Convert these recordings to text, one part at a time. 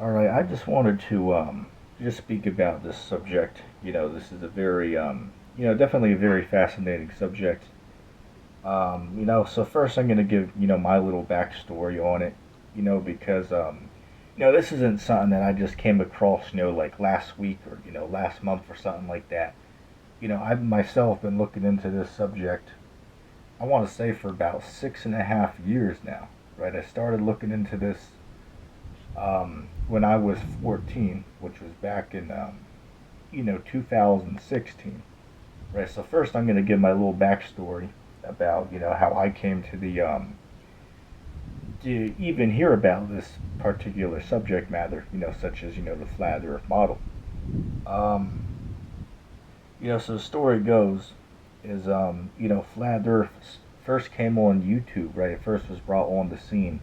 All right, I just wanted to just speak about this subject. This is a very, definitely a very fascinating subject. So first I'm going to give, my little backstory on it, because, this isn't something that I just came across, like last week or, last month or something like that. I've myself been looking into this subject, I want to say for about 6.5 years now, right? I started looking into this when I was 14, which was back in 2016. Right. So first, I'm going to give my little backstory about how I came to even hear about this particular subject matter. Such as the flat Earth model. Um, so the story goes is flat Earth first came on YouTube. Right. It first was brought on the scene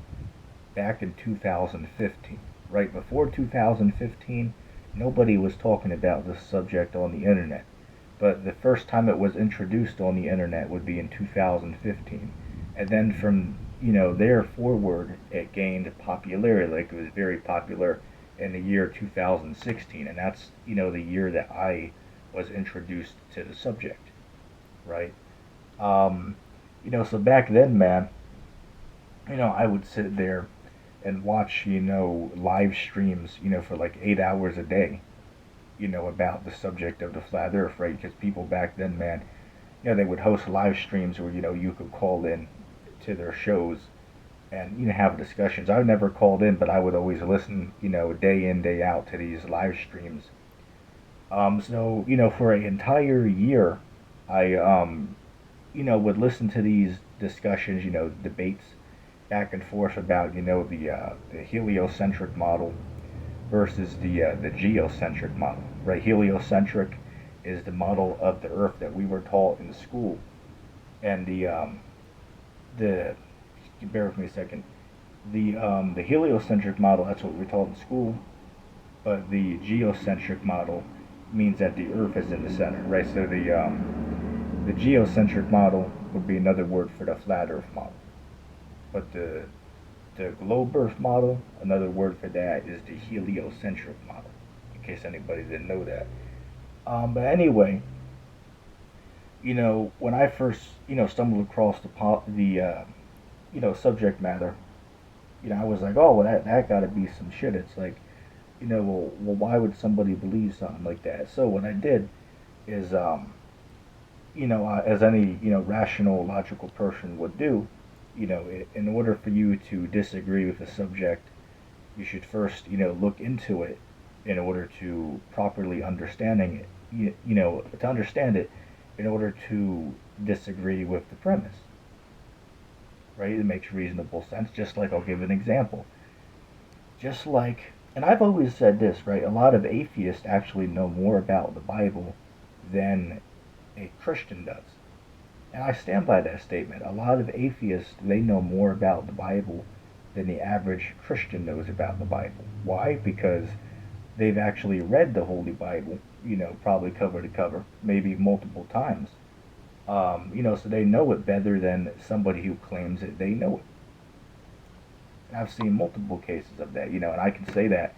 back in 2015. Right before 2015, nobody was talking about this subject on the internet. But the first time it was introduced on the internet would be in 2015. And then from, there forward, it gained popularity. Like it was very popular in the year 2016. And that's, the year that I was introduced to the subject, right? Um, so back then, man, I would sit there and watch, live streams, for like 8 hours a day, about the subject of the flat Earth, right? Because people back then, man, they would host live streams where you could call in to their shows and have discussions. I never called in, but I would always listen, day in day out to these live streams. So for an entire year, I would listen to these discussions, debates back and forth about the heliocentric model versus the geocentric model. Right, heliocentric is the model of the Earth that we were taught in school, and the bear with me a second. The heliocentric model, that's what we are taught in school, but the geocentric model means that the Earth is in the center. Right, so the geocentric model would be another word for the flat Earth model, but the globe Earth model, another word for that is the heliocentric model, in case anybody didn't know that. But anyway, when I first, stumbled across the subject matter, I was like, oh, well, that got to be some shit. It's like, well, why would somebody believe something like that? So what I did is, as any, rational, logical person would do, in order for you to disagree with a subject, you should first, look into it in order to properly understanding it. To understand it, in order to disagree with the premise, right? It makes reasonable sense. Just like I'll give an example. Just like, and I've always said this, right? A lot of atheists actually know more about the Bible than a Christian does. And I stand by that statement. A lot of atheists, they know more about the Bible than the average Christian knows about the Bible. Why? Because they've actually read the Holy Bible, probably cover to cover, maybe multiple times. So they know it better than somebody who claims that they know it. And I've seen multiple cases of that, and I can say that,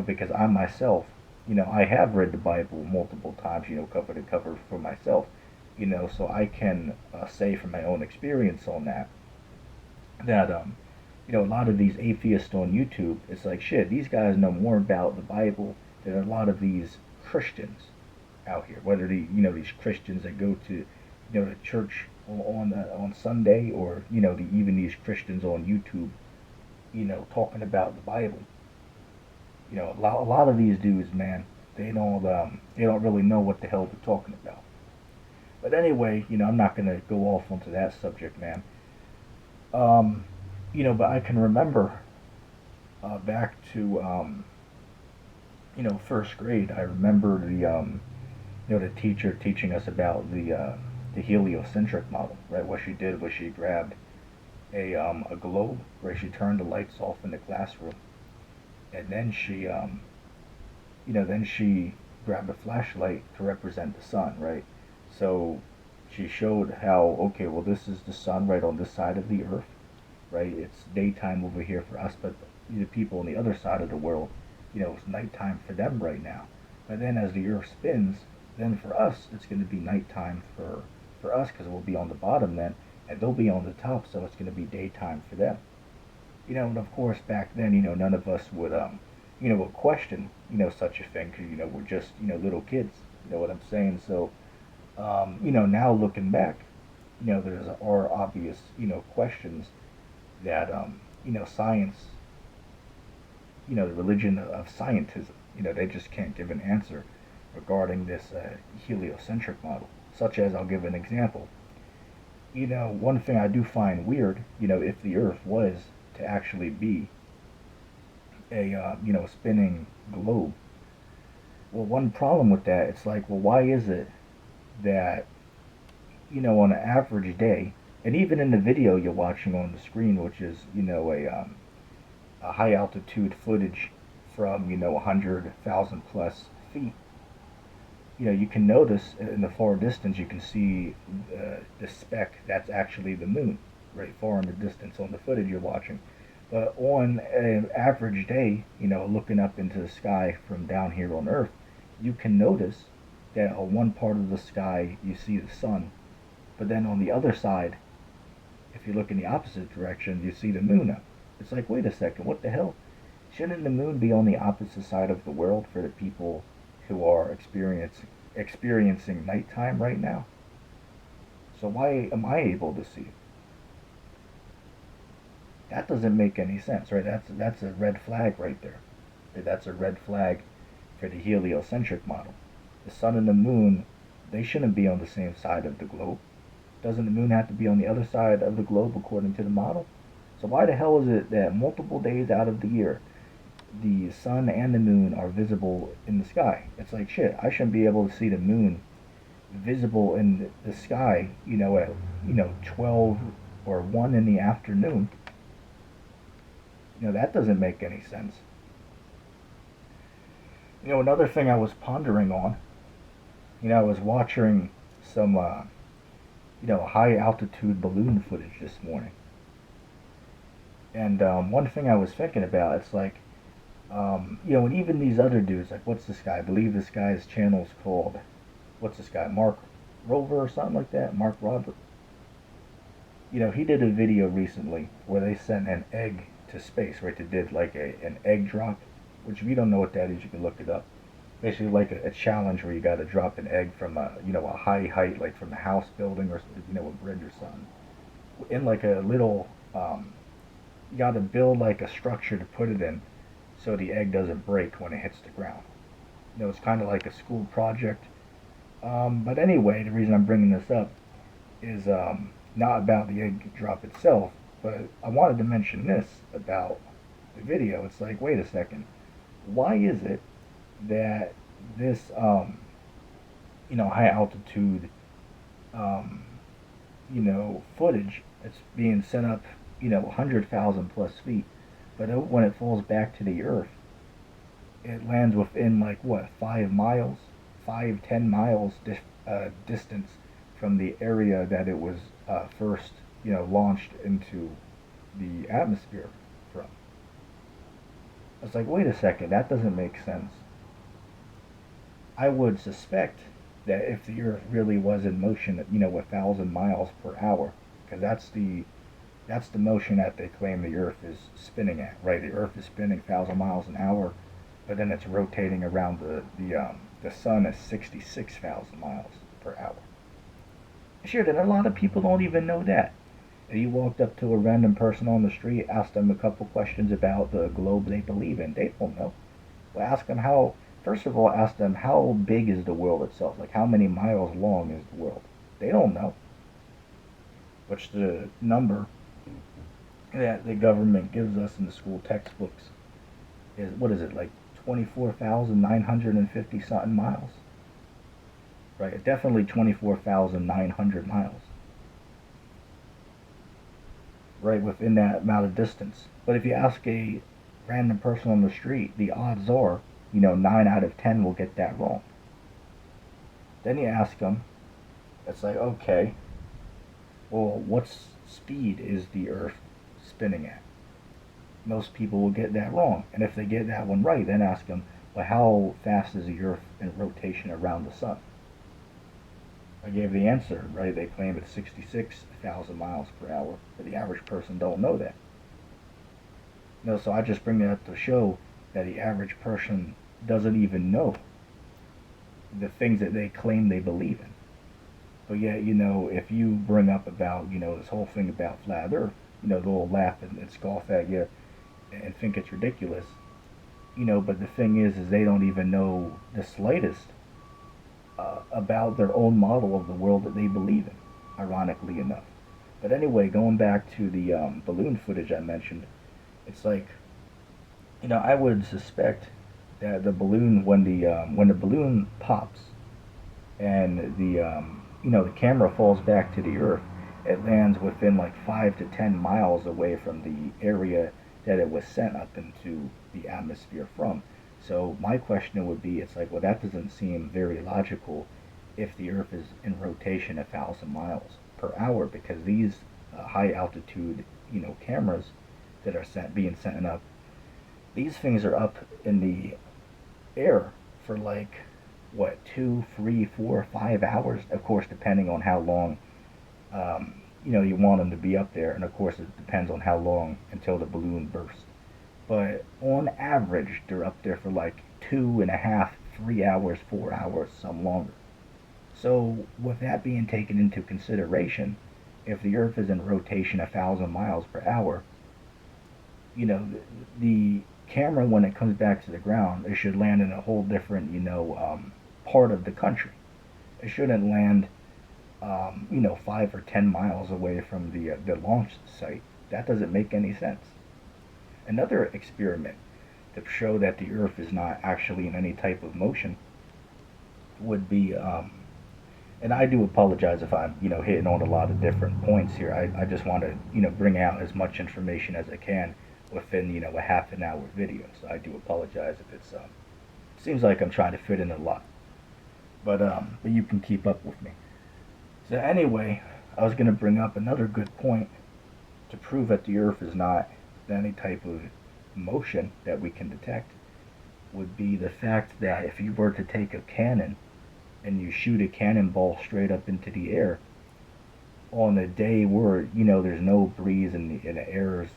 because I myself, I have read the Bible multiple times, cover to cover for myself, so I can say from my own experience on that a lot of these atheists on YouTube, it's like shit. These guys know more about the Bible than a lot of these Christians out here. Whether these Christians that go to church on Sunday, or even these Christians on YouTube, talking about the Bible. A lot of these dudes, man, they don't really know what the hell they're talking about. But anyway, I'm not gonna go off onto that subject, man. Um, but I can remember back to first grade. I remember the teacher teaching us about the heliocentric model. Right, what she did was she grabbed a globe, where she turned the lights off in the classroom, and then she grabbed a flashlight to represent the sun. Right, so she showed how, this is the sun right on this side of the Earth, right? It's daytime over here for us, but the people on the other side of the world, it's nighttime for them right now. But then as the Earth spins, then for us it's going to be nighttime for us because we'll be on the bottom then, and they'll be on the top, so it's going to be daytime for them. And of course back then, none of us would question, such a thing because we're just little kids. You know what I'm saying? So, now looking back, there's are obvious questions that science, the religion of scientism, they just can't give an answer regarding this heliocentric model. Such as, I'll give an example. One thing I do find weird, if the Earth was to actually be a spinning globe. Well, one problem with that, it's like, well, why is it that on an average day, and even in the video you're watching on the screen, which is a high altitude footage from 100,000 plus feet, you can notice in the far distance you can see the speck that's actually the moon, right far in the distance on the footage you're watching. But on an average day, looking up into the sky from down here on Earth, you can notice that on one part of the sky you see the sun, but then on the other side, if you look in the opposite direction, you see the moon up. It's like, wait a second, what the hell? Shouldn't the moon be on the opposite side of the world for the people who are experiencing nighttime right now? So why am I able to see it? That doesn't make any sense, right? That's a red flag right there. That's a red flag for the heliocentric model. The sun and the moon, they shouldn't be on the same side of the globe. Doesn't the moon have to be on the other side of the globe according to the model? So why the hell is it that multiple days out of the year, the sun and the moon are visible in the sky? It's like, shit, I shouldn't be able to see the moon visible in the sky, at 12 or 1 in the afternoon. That doesn't make any sense. Another thing I was pondering on, I was watching some high altitude balloon footage this morning. And one thing I was thinking about, it's like, and even these other dudes, like, what's this guy? I believe this guy's channel's called, what's this guy? Mark Rover or something like that? Mark Robert. He did a video recently where they sent an egg to space, right? They did like an egg drop, which if you don't know what that is, you can look it up. Basically, like a challenge where you got to drop an egg from a high height, like from a house building or a bridge or something, in like a little you got to build like a structure to put it in, so the egg doesn't break when it hits the ground. It's kind of like a school project. But anyway, the reason I'm bringing this up is not about the egg drop itself, but I wanted to mention this about the video. It's like, wait a second, why is it that this high altitude footage that's being sent up 100,000 plus feet, but when it falls back to the Earth, it lands within like what, 5 miles, 5-10 miles distance from the area that it was first launched into the atmosphere from. I was like, wait a second, that doesn't make sense. I would suspect that if the Earth really was in motion at 1,000 miles per hour, because that's the motion that they claim the Earth is spinning at, right? The Earth is spinning 1,000 miles an hour, but then it's rotating around the sun at 66,000 miles per hour. Sure, then a lot of people don't even know that. If you walked up to a random person on the street, asked them a couple questions about the globe they believe in, they don't know. Well, ask them first of all, ask them how big is the world itself? Like, how many miles long is the world? They don't know. Which the number that the government gives us in the school textbooks is, what is it, like 24,950 something miles? Right, definitely 24,900 miles. Right, within that amount of distance. But if you ask a random person on the street, the odds are, 9 out of 10 will get that wrong. Then you ask them, it's like, okay, well, what speed is the Earth spinning at? Most people will get that wrong. And if they get that one right, then ask them, well, how fast is the Earth in rotation around the sun? I gave the answer, right? They claim it's 66,000 miles per hour, but the average person don't know that. No, so I just bring that up to show that the average person doesn't even know the things that they claim they believe in. But yet, if you bring up about, this whole thing about flat Earth, they'll laugh and scoff at you and think it's ridiculous. But the thing is they don't even know the slightest about their own model of the world that they believe in, ironically enough. But anyway, going back to the balloon footage I mentioned, it's like, I would suspect that the balloon, when the balloon pops and the camera falls back to the Earth, it lands within like 5 to 10 miles away from the area that it was sent up into the atmosphere from. So my question would be, it's like, well, that doesn't seem very logical if the Earth is in rotation 1,000 miles per hour, because these high altitude, cameras that are being sent up, these things are up in the air for like what, 2, 3, 4, 5 hours, of course, depending on how long you want them to be up there, and of course it depends on how long until the balloon bursts. But on average, they're up there for like 2.5, 3 hours, 4 hours, some longer. So with that being taken into consideration, if the Earth is in rotation 1,000 miles per hour, the camera, when it comes back to the ground, it should land in a whole different part of the country. It shouldn't land 5 or 10 miles away from the launch site. That doesn't make any sense. Another experiment to show that the Earth is not actually in any type of motion would be, and I do apologize if I'm hitting on a lot of different points here. I just want to bring out as much information as I can within a half an hour video. So I do apologize if it's seems like I'm trying to fit in a lot, but you can keep up with me. So anyway, I was going to bring up another good point to prove that the Earth is not any type of motion that we can detect, would be the fact that if you were to take a cannon and you shoot a cannonball straight up into the air on a day where there's no breeze and the air is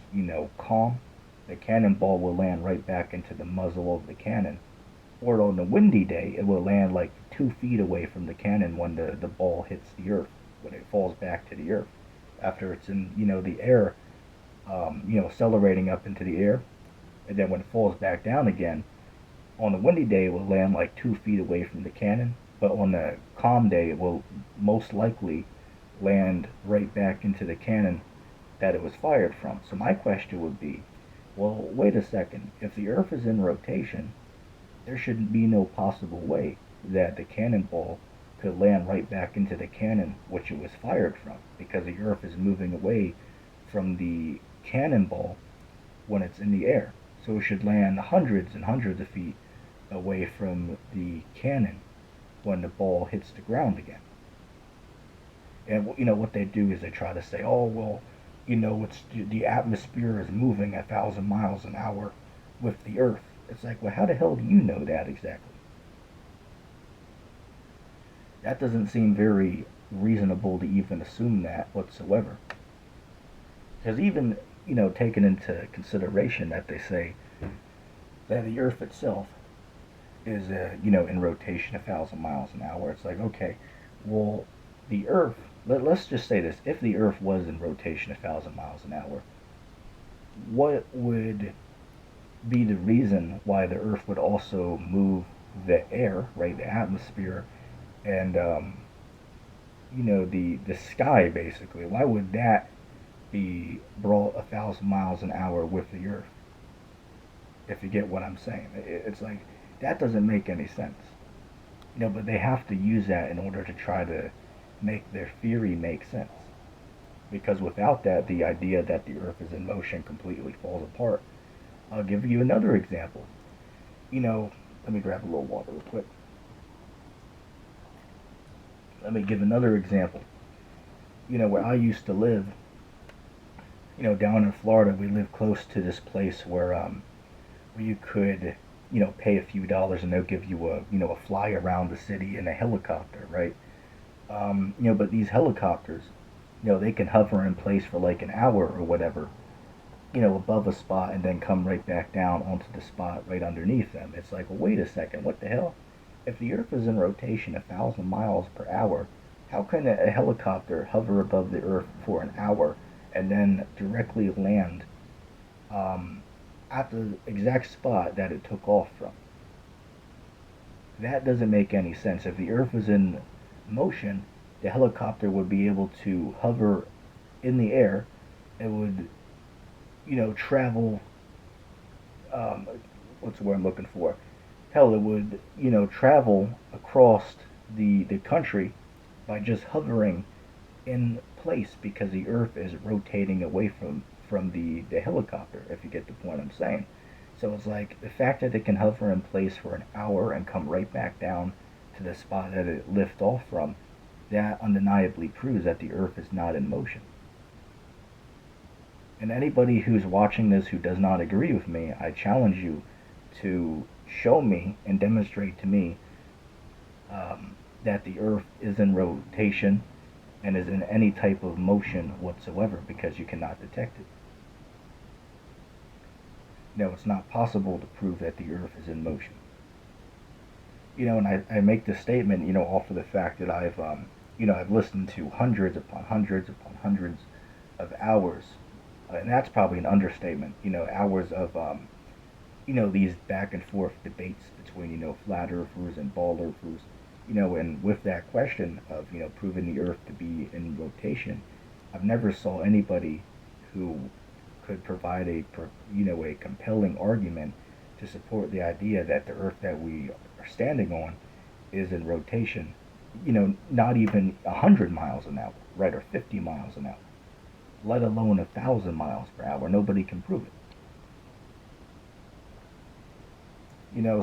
calm, the cannonball will land right back into the muzzle of the cannon. Or on a windy day, it will land like 2 feet away from the cannon when the ball hits the Earth, when it falls back to the Earth after it's in the air, accelerating up into the air, and then when it falls back down again, on a windy day it will land like 2 feet away from the cannon, but on a calm day it will most likely land right back into the cannon that it was fired from. So my question would be, well, wait a second, if the Earth is in rotation, there should be no possible way that the cannonball could land right back into the cannon which it was fired from, because the Earth is moving away from the cannonball when it's in the air. So it should land hundreds and hundreds of feet away from the cannon when the ball hits the ground again. And what they do is they try to say, oh well, it's the atmosphere is moving 1,000 miles an hour with the Earth. It's like, well, how the hell do you know that exactly? That doesn't seem very reasonable to even assume that whatsoever. Because even, taking into consideration that they say that the Earth itself is, in rotation 1,000 miles an hour, it's like, okay, well, the Earth, let's just say this, if the Earth was in rotation 1,000 miles an hour, what would be the reason why the Earth would also move the air, right, the atmosphere, and the sky basically? Why would that be brought 1,000 miles an hour with the Earth? If you get what I'm saying, it's like that doesn't make any sense. But they have to use that in order to try to make their theory make sense. Because without that, the idea that the Earth is in motion completely falls apart. I'll give you another example. Let me grab a little water real quick. Let me give another example. Where I used to live, Down in Florida, we live close to this place where you could, pay a few dollars and they'll give you a fly around the city in a helicopter, right? But these helicopters, they can hover in place for like an hour or whatever, above a spot and then come right back down onto the spot right underneath them. It's like, well, wait a second, what the hell? If the Earth is in rotation 1,000 miles per hour, how can a helicopter hover above the Earth for an hour and then directly land um, at the exact spot that it took off from? That doesn't make any sense. If the Earth is in motion, the helicopter would be able to hover in the air. It would, travel. Um, what's the word I'm looking for? Hell, it would, travel across the country by just hovering in place because the Earth is rotating away from the helicopter. If you get the point I'm saying. So it's like the fact that it can hover in place for an hour and come right back down to the spot that it lifted off from, that undeniably proves that the Earth is not in motion. And anybody who's watching this who does not agree with me, I challenge you to show me and demonstrate to me that the Earth is in rotation and is in any type of motion whatsoever, because you cannot detect it. No, it's not possible to prove that the Earth is in motion. And I make this statement, off of the fact that I've listened to hundreds upon hundreds upon hundreds of hours, and that's probably an understatement, hours of, these back and forth debates between, flat earthers and ball earthers, and with that question of, proving the Earth to be in rotation, I've never saw anybody who could provide a compelling argument to support the idea that the Earth that we are standing on is in rotation, not even 100 miles an hour, right, or 50 miles an hour, let alone 1,000 miles per hour. Nobody can prove it.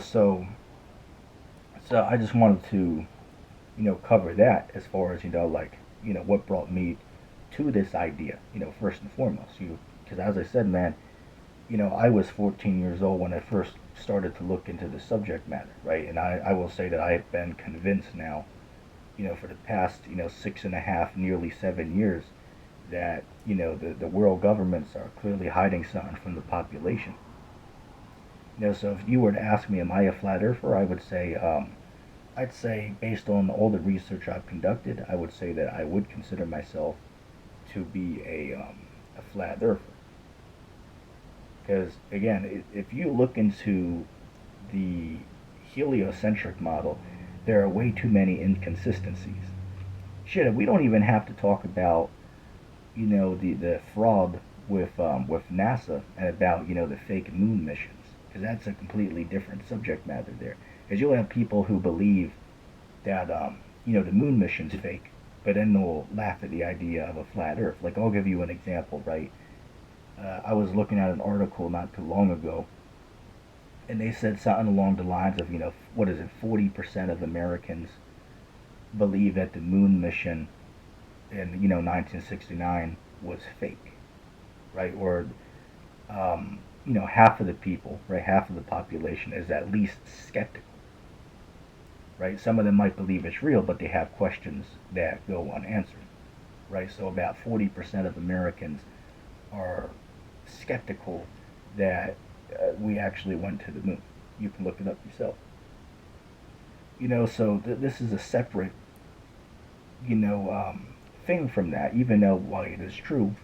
So I just wanted to, cover that as far as, what brought me to this idea, first and foremost. Because as I said, man, I was 14 years old when I first started to look into the subject matter, right? And I will say that I've been convinced now, for the past, 6.5, nearly 7 years, that, the world governments are clearly hiding something from the population. So if you were to ask me, am I a flat earther? I'd say, based on all the research I've conducted, I would say that I would consider myself to be a flat earther. Because, again, if you look into the heliocentric model, there are way too many inconsistencies. Shit, we don't even have to talk about, the fraud with NASA and about, the fake moon missions. Because that's a completely different subject matter there. Because you'll have people who believe that, the moon mission's fake, but then they'll laugh at the idea of a flat Earth. Like, I'll give you an example, right? I was looking at an article not too long ago, and they said something along the lines of, 40% of Americans believe that the moon mission in, 1969 was fake, right? Or, half of the people, right, half of the population is at least skeptical, right? Some of them might believe it's real, but they have questions that go unanswered, right? So about 40% of Americans are skeptical that we actually went to the moon. You can look it up yourself. So this is a separate, thing from that, even though while it is true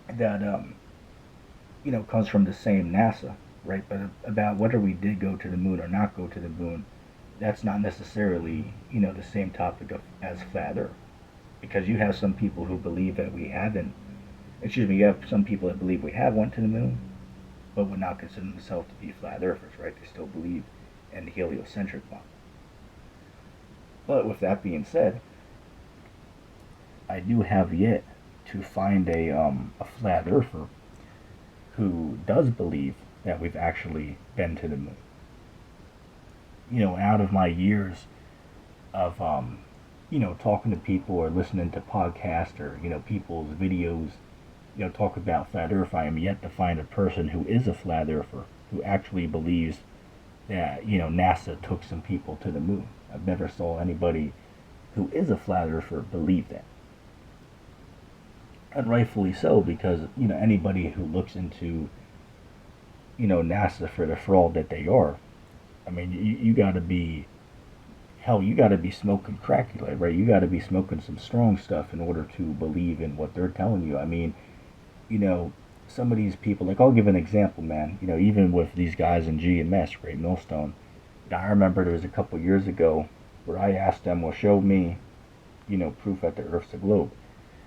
that, comes from the same NASA, right? But about whether we did go to the moon or not go to the moon, that's not necessarily, the same topic as flat Earth. Because you have some people who believe that we haven't, you have some people that believe we have went to the moon, but would not consider themselves to be flat earthers, right? They still believe in the heliocentric model. But with that being said, I do have yet to find a flat earther who does believe that we've actually been to the moon. Out of my years of talking to people or listening to podcasts or people's videos, talk about flat Earth, I am yet to find a person who is a flat earther who actually believes that NASA took some people to the moon. I've never saw anybody who is a flat earther believe that, and rightfully so, because anybody who looks into NASA for the fraud that they are. I mean, you got to be hell. You got to be smoking crack, right? You got to be smoking some strong stuff in order to believe in what they're telling you. I mean, you know, some of these people, like I'll give an example, man. Even with these guys in GMS, Great Millstone. I remember there was a couple years ago where I asked them, well, show me, proof that the Earth's a globe.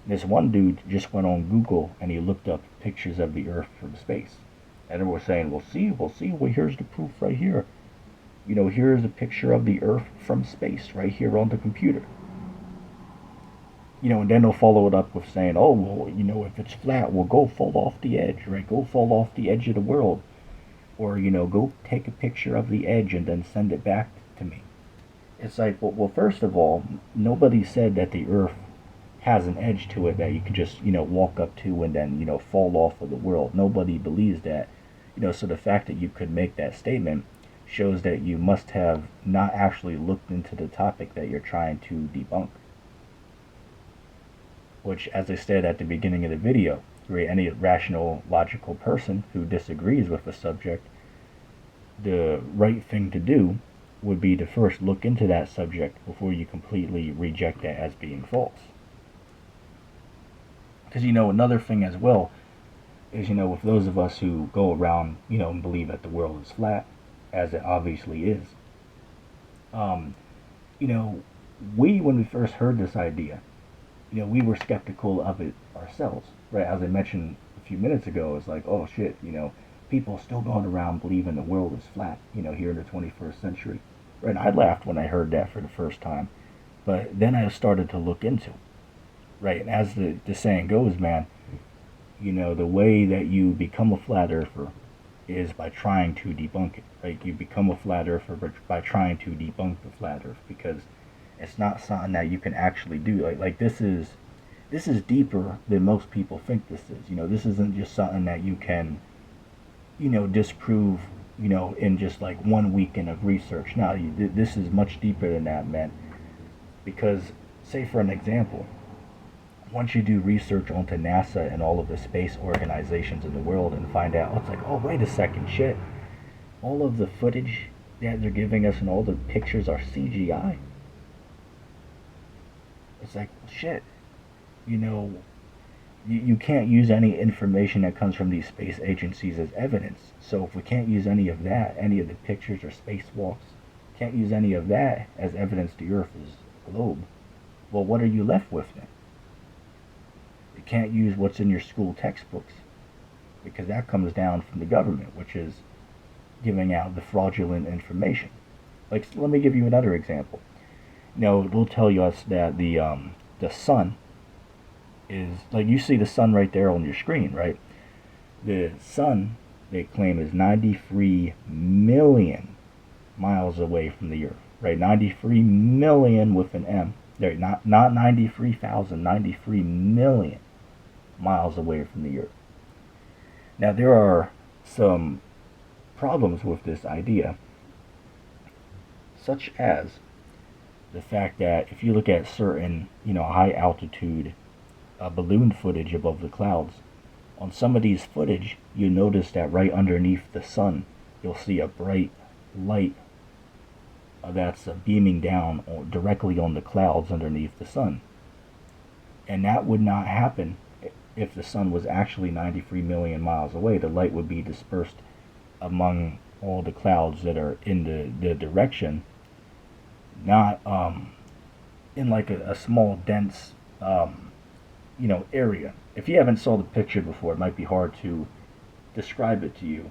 And this one dude just went on Google and he looked up pictures of the Earth from space. And they were saying, well, here's the proof right here. Here's a picture of the Earth from space right here on the computer. And then they'll follow it up with saying, oh, well, if it's flat, well, go fall off the edge, right? Go fall off the edge of the world. Or, go take a picture of the edge and then send it back to me. It's like, well, first of all, nobody said that the Earth has an edge to it that you can just, walk up to and then, fall off of the world. Nobody believes that. So the fact that you could make that statement shows that you must have not actually looked into the topic that you're trying to debunk. Which, as I said at the beginning of the video, any rational, logical person who disagrees with the subject, the right thing to do would be to first look into that subject before you completely reject it as being false. Because, another thing as well is, with those of us who go around, and believe that the world is flat, as it obviously is, when we first heard this idea, we were skeptical of it ourselves, right? As I mentioned a few minutes ago, it's like, oh shit, people still going around believing the world is flat, here in the 21st century. Right? And I laughed when I heard that for the first time, but then I started to look into it, right? And as the saying goes, man, the way that you become a flat earther is by trying to debunk it, right? You become a flat earther by trying to debunk the flat earth, because it's not something that you can actually do. Like this is deeper than most people think this is. This isn't just something that you can, disprove, in just like 1 weekend of research. No, this is much deeper than that, man. Because, say for an example, once you do research onto NASA and all of the space organizations in the world and find out, it's like, oh, wait a second, shit. All of the footage that they're giving us and all the pictures are CGI. It's like, shit. You can't use any information that comes from these space agencies as evidence. So if we can't use any of that, any of the pictures or spacewalks, can't use any of that as evidence the Earth is a globe, well, what are you left with then? You can't use what's in your school textbooks, because that comes down from the government, which is giving out the fraudulent information. Like, let me give you another example. They'll tell us that the sun is, like, you see the sun right there on your screen, right? The sun, they claim, is 93 million miles away from the Earth, right? 93 million with an M. They're not 93,000, 93 million miles away from the Earth. Now, there are some problems with this idea, such as the fact that if you look at certain, high altitude balloon footage above the clouds, on some of these footage, you notice that right underneath the sun, you'll see a bright light that's beaming down directly on the clouds underneath the sun. And that would not happen if the sun was actually 93 million miles away. The light would be dispersed among all the clouds that are in the direction, not in like a small dense area. If you haven't saw the picture before, it might be hard to describe it to you.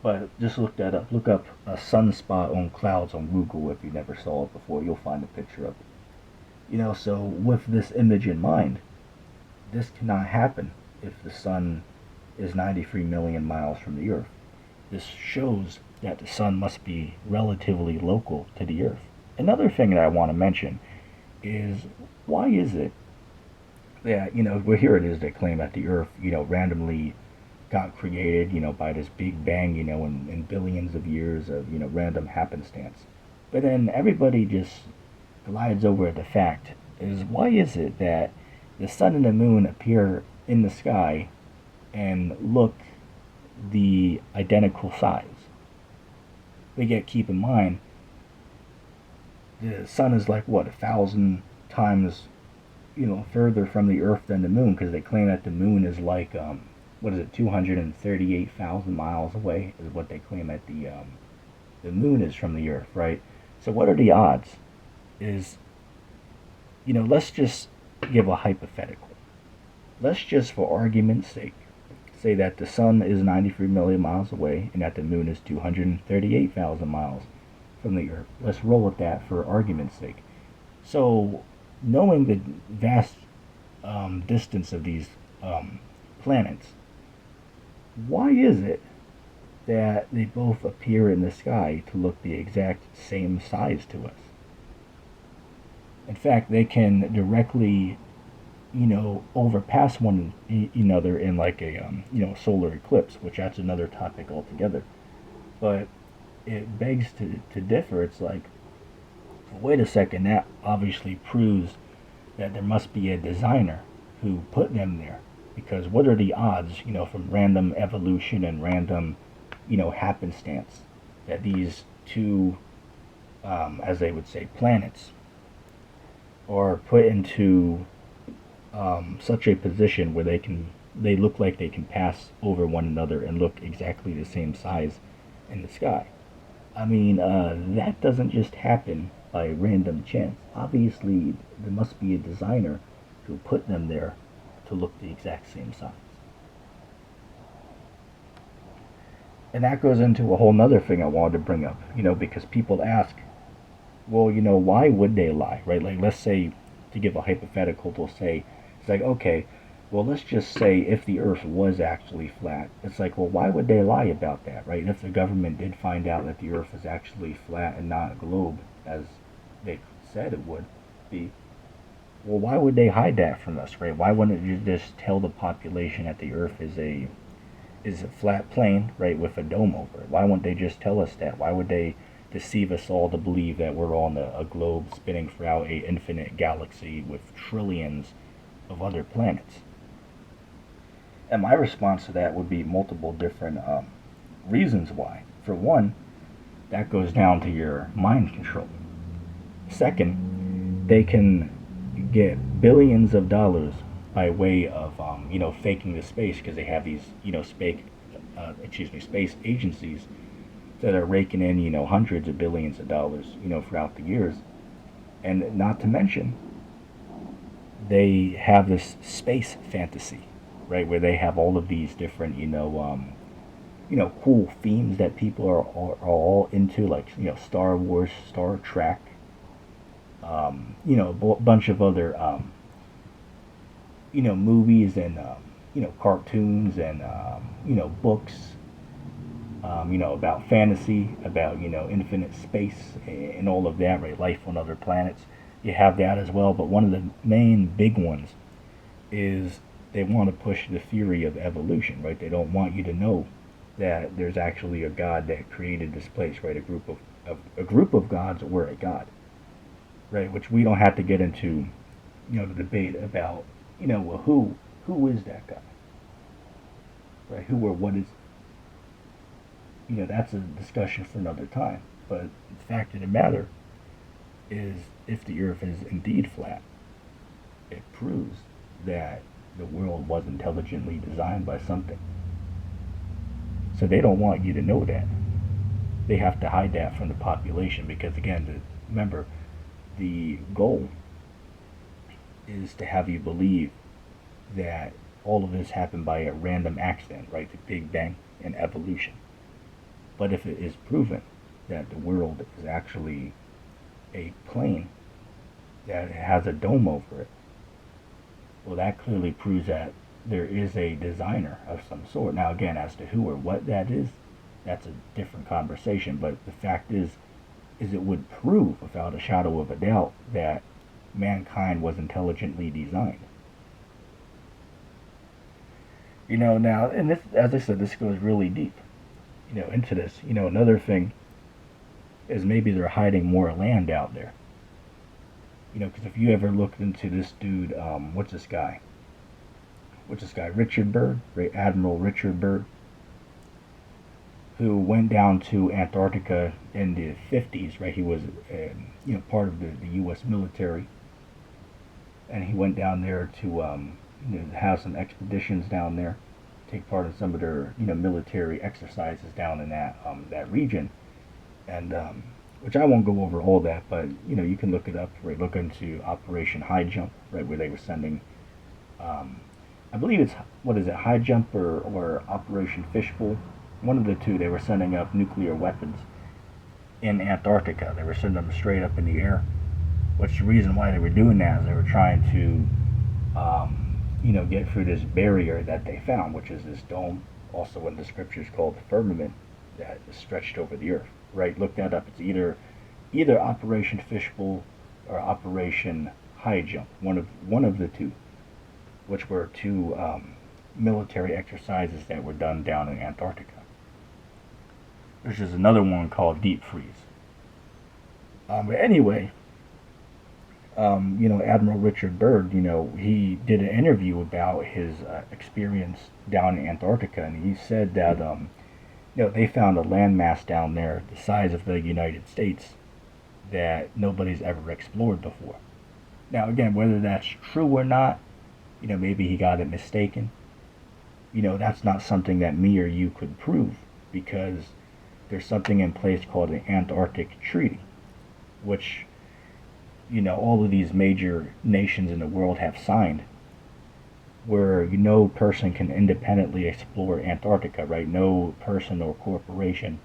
But just look that up. Look up a sunspot on clouds on Google if you never saw it before. You'll find a picture of it. So with this image in mind, this cannot happen if the sun is 93 million miles from the Earth. This shows that the sun must be relatively local to the Earth. Another thing that I want to mention is, why is it Yeah, well, here it is. They claim that the Earth, randomly got created, by this big bang, in billions of years of, random happenstance. But then everybody just glides over the fact is why is it that the sun and the moon appear in the sky and look the identical size? But yet keep in mind the sun is like what 1,000 times further from the Earth than the moon because they claim that the moon is like what is it 238,000 miles away is what they claim that the moon is from the Earth, right? So what are the odds? Is let's just give a hypothetical. Let's just, for argument's sake, say that the sun is 93 million miles away and that the moon is 238,000 miles from the Earth. Let's roll with that for argument's sake. So, knowing the vast distance of these planets, why is it that they both appear in the sky to look the exact same size to us? In fact, they can directly, overpass one another in like a, solar eclipse, which that's another topic altogether. But it begs to differ. It's like, wait a second, that obviously proves that there must be a designer who put them there. Because what are the odds, from random evolution and random, happenstance that these two, as they would say, planets are put into such a position where they look like they can pass over one another and look exactly the same size in the sky. I mean, that doesn't just happen by random chance. Obviously, there must be a designer who put them there to look the exact same size. And that goes into a whole nother thing I wanted to bring up, because people ask, well, why would they lie, right? Like, let's say, to give a hypothetical, they'll say, it's like, okay, well, let's just say if the Earth was actually flat. It's like, well, why would they lie about that, right? If the government did find out that the Earth is actually flat and not a globe, as they said it would be, well, why would they hide that from us, right? Why wouldn't you just tell the population that the Earth is a flat plane, right, with a dome over it? Why wouldn't they just tell us that? Why would they deceive us all to believe that we're on a globe spinning throughout a infinite galaxy with trillions of other planets? And my response to that would be multiple different reasons why. For one, that goes down to your mind control. Second, they can get billions of dollars by way of faking the space because they have these space agencies that are raking in hundreds of billions of dollars throughout the years, and not to mention they have this space fantasy, right, where they have all of these different cool themes that people are all into, like Star Wars, Star Trek, a bunch of other movies and cartoons and books, about fantasy, about infinite space and all of that, right? Life on other planets. You have that as well, but one of the main big ones is they want to push the theory of evolution, right? They don't want you to know that there's actually a God that created this place, right? A group of gods or a God, right? Which we don't have to get into, the debate about, well, who is that God, right? Who or what is, that's a discussion for another time. But the fact of the matter is, if the Earth is indeed flat, it proves that the world was intelligently designed by something. So they don't want you to know that. They have to hide that from the population because, again, remember, the goal is to have you believe that all of this happened by a random accident, right? The Big Bang and evolution. But if it is proven that the world is actually a plane that has a dome over it, well, that clearly proves that there is a designer of some sort. Now, again, as to who or what that is, that's a different conversation. But the fact is it would prove without a shadow of a doubt that mankind was intelligently designed. Now, and this, as I said, this goes really deep, into this. Another thing is maybe they're hiding more land out there. Because if you ever looked into this dude, what's this guy? Richard Byrd, right? Admiral Richard Byrd, who went down to Antarctica in the 50s, right? He was, part of the U.S. military, and he went down there to, have some expeditions down there, take part in some of their, military exercises down in that region, and which I won't go over all that, but you can look it up, right? Look into Operation High Jump, right, where they were sending, I believe it's what is it, High Jump or Operation Fishbowl, one of the two. They were sending up nuclear weapons in Antarctica. They were sending them straight up in the air. Which the reason why they were doing that is they were trying to, get through this barrier that they found, which is this dome, also in the scriptures called the firmament, that is stretched over the earth. Right? Look that up. It's either Operation Fishbowl or Operation High Jump. One of the two, which were two military exercises that were done down in Antarctica. There's just another one called Deep Freeze. But anyway, Admiral Richard Byrd, he did an interview about his experience down in Antarctica, and he said that, they found a landmass down there the size of the United States that nobody's ever explored before. Now, again, whether that's true or not, maybe he got it mistaken. That's not something that me or you could prove, because there's something in place called the Antarctic Treaty, which, all of these major nations in the world have signed, where no person can independently explore Antarctica, right? No person or corporation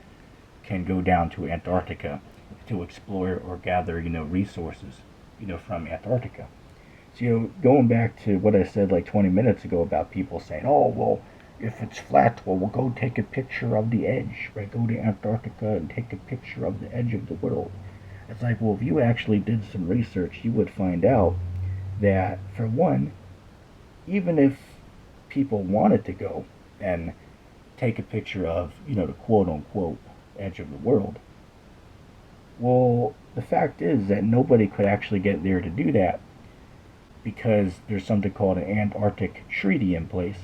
can go down to Antarctica to explore or gather, resources, from Antarctica. So, going back to what I said like 20 minutes ago about people saying, oh, well, if it's flat, well, we'll go take a picture of the edge, right? Go to Antarctica and take a picture of the edge of the world. It's like, well, if you actually did some research, you would find out that, for one, even if people wanted to go and take a picture of, the quote-unquote edge of the world, well, the fact is that nobody could actually get there to do that, because there's something called an Antarctic Treaty in place,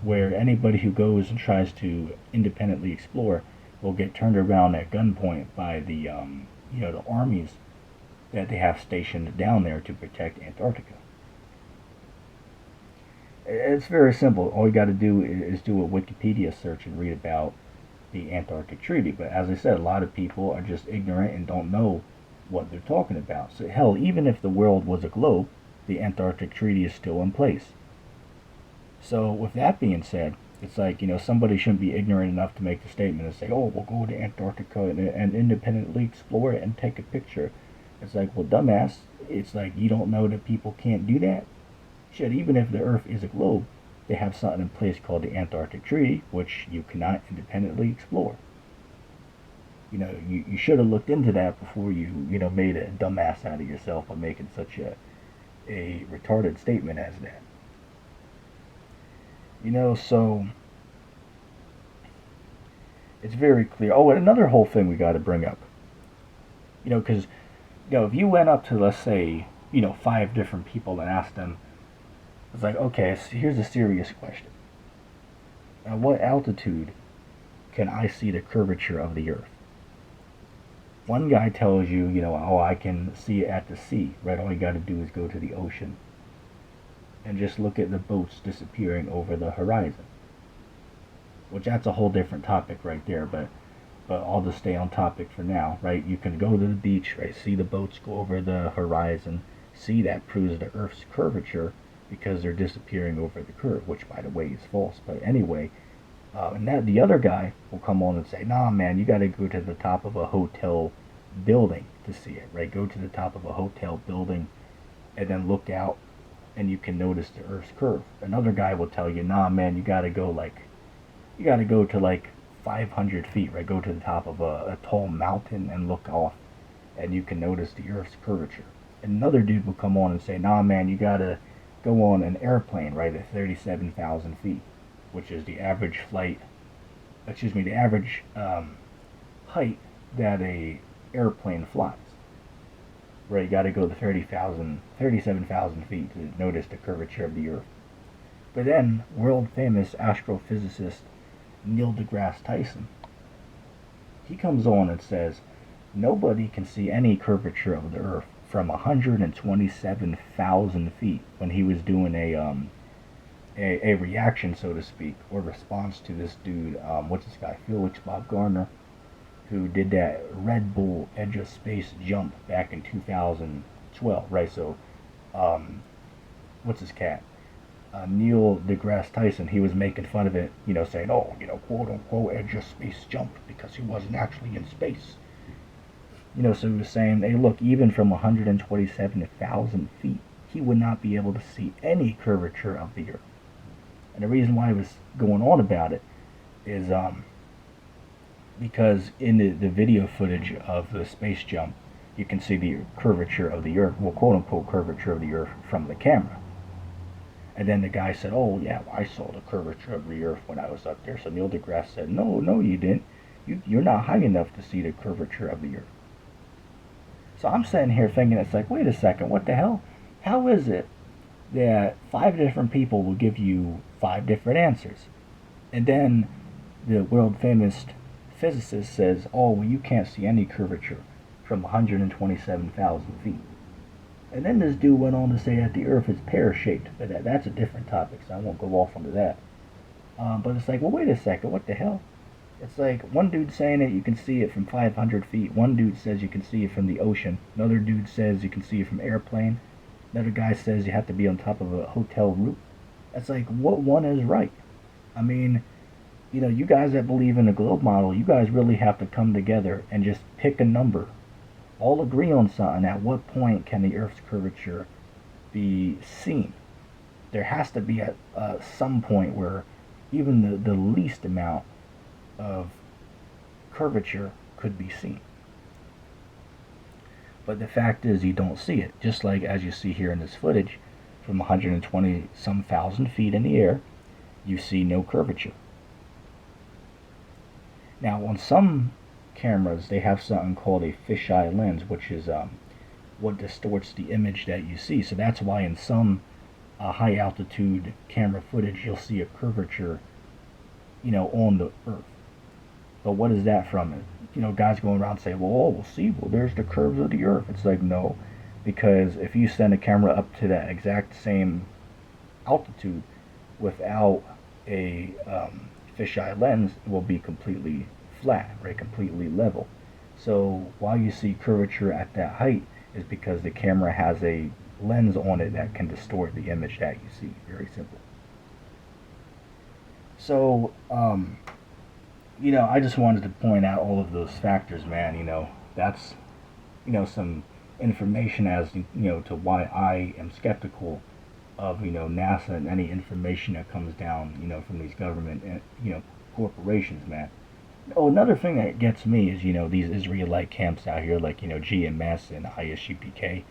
where anybody who goes and tries to independently explore will get turned around at gunpoint by the armies that they have stationed down there to protect Antarctica. It's very simple. All you got to do is do a Wikipedia search and read about the Antarctic Treaty. But as I said, a lot of people are just ignorant and don't know what they're talking about. So hell, even if the world was a globe, the Antarctic Treaty is still in place. So with that being said, it's like, somebody shouldn't be ignorant enough to make the statement and say, oh, we'll go to Antarctica and independently explore it and take a picture. It's like, well, dumbass, it's like you don't know that people can't do that? Shit, even if the Earth is a globe, they have something in place called the Antarctic Treaty, which you cannot independently explore. You should have looked into that before you, made a dumbass out of yourself by making such a retarded statement as that. So it's very clear. Oh, and another whole thing we got to bring up. Because, if you went up to, let's say, 5 different people and asked them, it's like, okay, so here's a serious question. At what altitude can I see the curvature of the Earth? One guy tells you, oh, I can see it at the sea, right? All you got to do is go to the ocean and just look at the boats disappearing over the horizon. Which that's a whole different topic right there, but I'll just stay on topic for now, right? You can go to the beach, right? See the boats go over the horizon. See, that proves the Earth's curvature because they're disappearing over the curve, which, by the way, is false. But anyway, and that the other guy will come on and say, nah, man, you got to go to the top of a hotel building to see it, right? Go to the top of a hotel building and then look out, and you can notice the Earth's curve. Another guy will tell you, nah, man, you got to go to like 500 feet, right? Go to the top of a tall mountain and look off, and you can notice the Earth's curvature. Another dude will come on and say, nah, man, you got to go on an airplane, right, at 37,000 feet. which is the average flight, excuse me, the average height that a airplane flies. Right, you got to go to 37,000 feet to notice the curvature of the Earth. But then, world famous astrophysicist Neil deGrasse Tyson, he comes on and says, nobody can see any curvature of the Earth from 127,000 feet when he was doing a reaction, so to speak, or response to this dude, what's this guy, Felix Bob Gardner, who did that Red Bull Edge of Space jump back in 2012, right? So, what's his cat? Neil deGrasse Tyson, he was making fun of it, saying, oh, quote unquote Edge of Space jump because he wasn't actually in space. So he was saying, hey, look, even from 127,000 feet, he would not be able to see any curvature of the Earth. And the reason why he was going on about it is because in the video footage of the space jump, you can see the curvature of the Earth, well, quote unquote curvature of the Earth from the camera. And then the guy said, oh, yeah, I saw the curvature of the Earth when I was up there. So Neil deGrasse said, no, you didn't. You're not high enough to see the curvature of the Earth. So I'm sitting here thinking, it's like, wait a second, what the hell? How is it that 5 different people will give you 5 different answers? And then the world famous physicist says, oh, well, you can't see any curvature from 127,000 feet. And then this dude went on to say that the Earth is pear-shaped, but that's a different topic, so I won't go off onto that. But it's like, well, wait a second, what the hell? It's like one dude saying that you can see it from 500 feet. One dude says you can see it from the ocean. Another dude says you can see it from airplane. Another guy says you have to be on top of a hotel roof. It's like, what one is right? I mean, you guys that believe in the globe model, you guys really have to come together and just pick a number. All agree on something. At what point can the Earth's curvature be seen? There has to be at some point where even the least amount of curvature could be seen. But the fact is, you don't see it. Just like as you see here in this footage, from 120 some thousand feet in the air, you see no curvature. Now, on some cameras, they have something called a fisheye lens, which is what distorts the image that you see. So that's why in some high altitude camera footage, you'll see a curvature, on the Earth. But what is that from? Guys going around saying, well, there's the curves of the Earth. It's like, no, because if you send a camera up to that exact same altitude without a fisheye lens, it will be completely flat, right? Completely level. So while you see curvature at that height is because the camera has a lens on it that can distort the image that you see. Very simple. So, I just wanted to point out all of those factors, man. That's, some information as, to why I am skeptical of, NASA and any information that comes down, from these government, corporations, man. Oh, another thing that gets me is, these Israelite camps out here, like, GMS and ISUPK.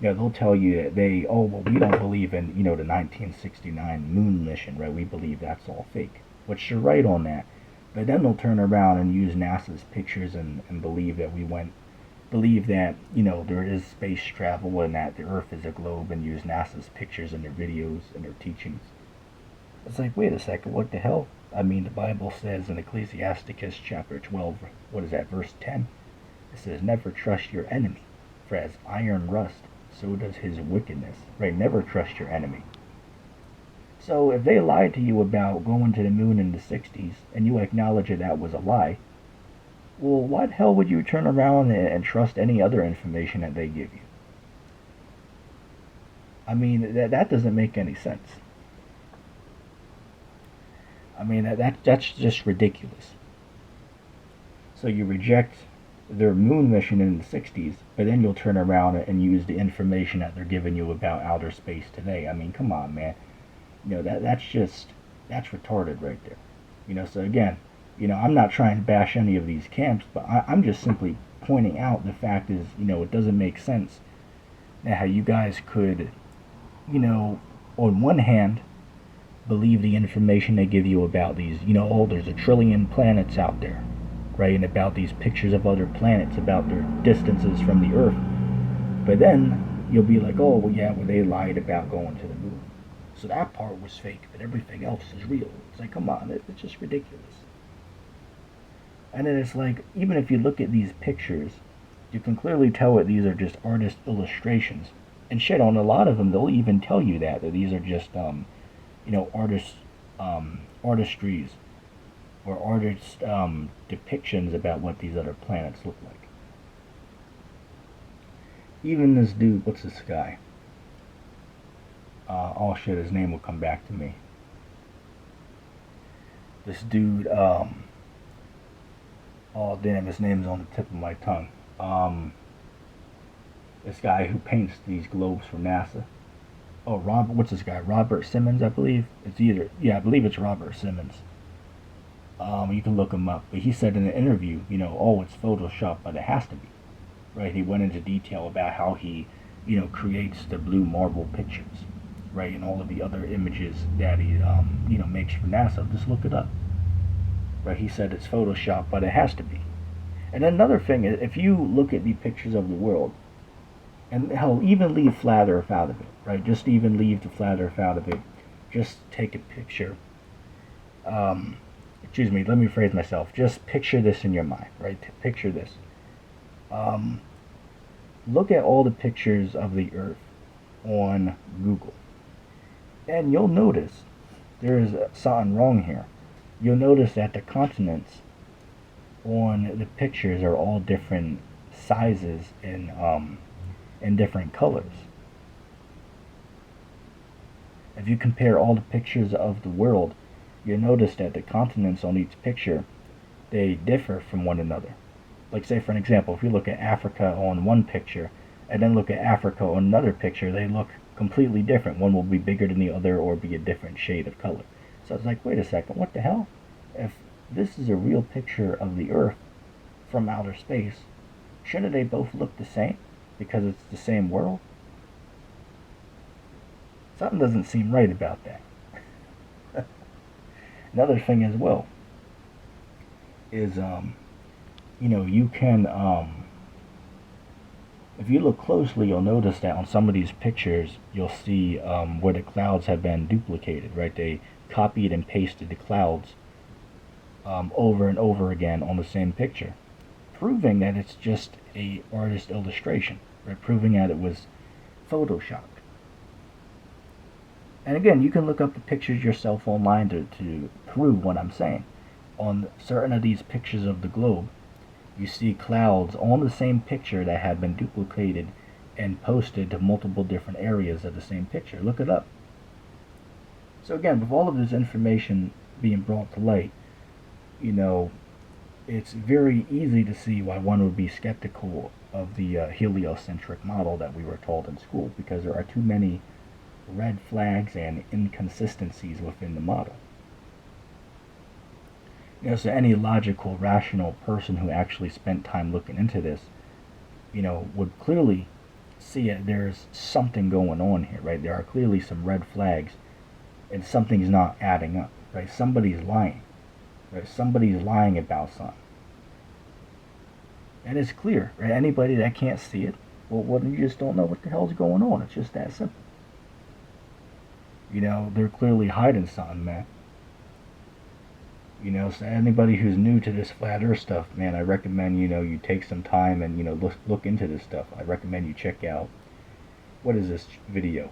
They'll tell you that we don't believe in, the 1969 moon mission, right? We believe that's all fake. Which you're right on that. But then they'll turn around and use NASA's pictures and believe that there is space travel and that the Earth is a globe, and use NASA's pictures in their videos and their teachings. It's like, wait a second, what the hell? I mean, the Bible says in Ecclesiasticus chapter 12, verse 10? It says, never trust your enemy, for as iron rust, so does his wickedness. Right? Never trust your enemy. So if they lied to you about going to the moon in the 60s, and you acknowledge that was a lie, well, why the hell would you turn around and trust any other information that they give you? I mean, that doesn't make any sense. I mean, that's just ridiculous. So you reject their moon mission in the 60s, but then you'll turn around and use the information that they're giving you about outer space today. I mean, come on, man. That's retarded right there. So again, I'm not trying to bash any of these camps, but I'm just simply pointing out the fact is, it doesn't make sense how you guys could, on one hand, believe the information they give you about these, oh, there's 1 trillion planets out there, right? And about these pictures of other planets, about their distances from the Earth. But then you'll be like, oh, well, yeah, well, they lied about going to the moon. So that part was fake, but everything else is real. It's like, come on, it's just ridiculous. And then it's like, even if you look at these pictures, you can clearly tell that these are just artist illustrations. And shit, on a lot of them, they'll even tell you that these are just, artistries or artist depictions about what these other planets look like. Even this dude, what's this guy? Oh shit, his name will come back to me. This dude, oh damn, his name's on the tip of my tongue. This guy who paints these globes for NASA. Oh, what's this guy? Robert Simmons, I believe. I believe it's Robert Simmons. You can look him up. But he said in an interview, oh, it's Photoshop, but it has to be. Right? He went into detail about how he, creates the blue marble pictures, right? And all of the other images that he, makes for NASA. Just look it up. Right? He said it's Photoshop, but it has to be. And another thing is, if you look at the pictures of the world, and hell, even leave Flat Earth out of it, right? Just even leave the Flat Earth out of it. Just take a picture. Excuse me, let me phrase myself. Just picture this in your mind, right? Picture this. Look at all the pictures of the Earth on Google. And you'll notice there's something wrong here. You'll notice that the continents on the pictures are all different sizes and different colors. If you compare all the pictures of the world, you'll notice that the continents on each picture, they differ from one another. Like, say for an example, if you look at Africa on one picture and then look at Africa on another picture, they look completely different. One will be bigger than the other or be a different shade of color. So it's like, wait a second, what the hell? If this is a real picture of the Earth from outer space, shouldn't they both look the same because it's the same world? Something doesn't seem right about that. Another thing as well is, you can, if you look closely, you'll notice that on some of these pictures, you'll see where the clouds have been duplicated, right? They copied and pasted the clouds over and over again on the same picture, proving that it's just a artist illustration, right? Proving that it was photoshopped. And again, you can look up the pictures yourself online to prove what I'm saying. On certain of these pictures of the globe, you see clouds on the same picture that have been duplicated and posted to multiple different areas of the same picture. Look it up. So again, with all of this information being brought to light, it's very easy to see why one would be skeptical of the heliocentric model that we were taught in school, because there are too many red flags and inconsistencies within the model. So any logical, rational person who actually spent time looking into this, would clearly see it. There's something going on here, right? There are clearly some red flags, and something's not adding up, right? Somebody's lying, right? Somebody's lying about something. And it's clear, right? Anybody that can't see it, well, you just don't know what the hell's going on. It's just that simple. They're clearly hiding something, man. So anybody who's new to this flat Earth stuff, man, I recommend, you take some time and, look into this stuff. I recommend you check out, what is this video?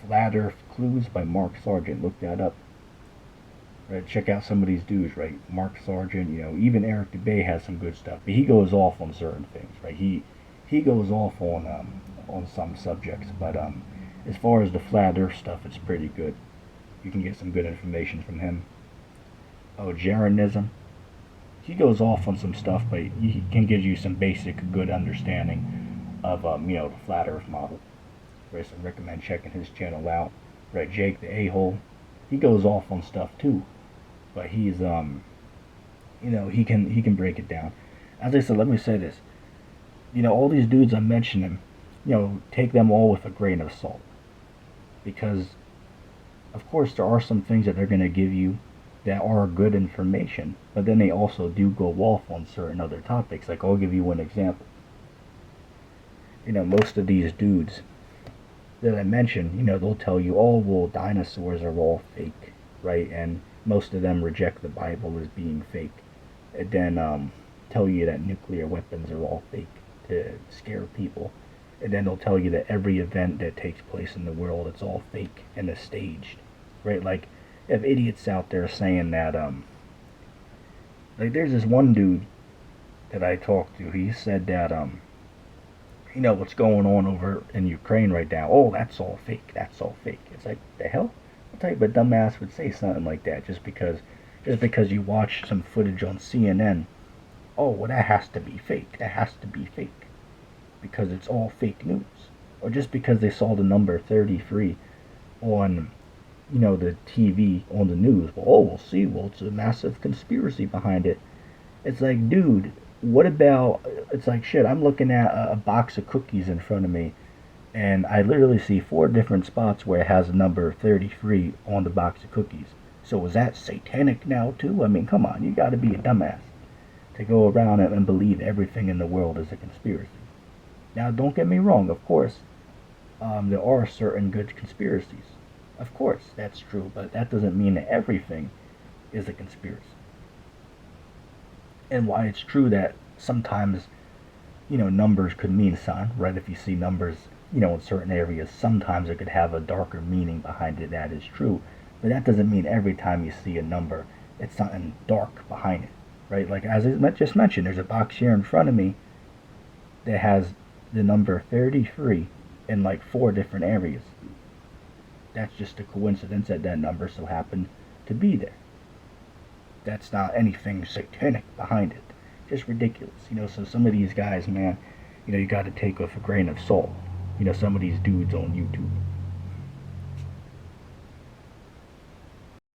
Flat Earth Clues by Mark Sargent. Look that up. Right, check out some of these dudes, right? Mark Sargent, even Eric DeBay has some good stuff. But he goes off on certain things, right? He goes off on some subjects, but as far as the flat Earth stuff, it's pretty good. You can get some good information from him. Oh, Jeranism. He goes off on some stuff, but he can give you some basic good understanding of the flat Earth model. Right, so I recommend checking his channel out. Right, Jake the A-hole. He goes off on stuff too, but he's he can break it down. As I said, let me say this. All these dudes I'm mentioning, take them all with a grain of salt, because Of course, there are some things that they're going to give you that are good information, but then they also do go off on certain other topics. Like, I'll give you one example. Most of these dudes that I mentioned, they'll tell you, oh, well, dinosaurs are all fake, right? And most of them reject the Bible as being fake. And then tell you that nuclear weapons are all fake to scare people. And then they'll tell you that every event that takes place in the world, it's all fake and is staged, right? Like, if idiots out there saying that, like, there's this one dude that I talked to. He said that, what's going on over in Ukraine right now. Oh, that's all fake. That's all fake. It's like, the hell? What type of dumbass would say something like that just because you watch some footage on CNN? Oh, well, that has to be fake. That has to be fake because it's all fake news. Or just because they saw the number 33 on, the TV on the news. Well, oh, we'll see. Well, it's a massive conspiracy behind it. It's like, dude, what about? It's like, shit. I'm looking at a box of cookies in front of me, and I literally see four different spots where it has the number 33 on the box of cookies. So is that satanic now too? I mean, come on, you got to be a dumbass to go around and believe everything in the world is a conspiracy. Now, don't get me wrong. Of course, there are certain good conspiracies. Of course, that's true, but that doesn't mean that everything is a conspiracy. And why it's true that sometimes, numbers could mean something, right? If you see numbers, in certain areas, sometimes it could have a darker meaning behind it. That is true. But that doesn't mean every time you see a number, it's something dark behind it, right? Like, as I just mentioned, there's a box here in front of me that has the number 33 in like four different areas. That's just a coincidence that that number so happened to be there. That's not anything satanic behind it. Just ridiculous. So some of these guys, man, you got to take with a grain of salt. Some of these dudes on YouTube.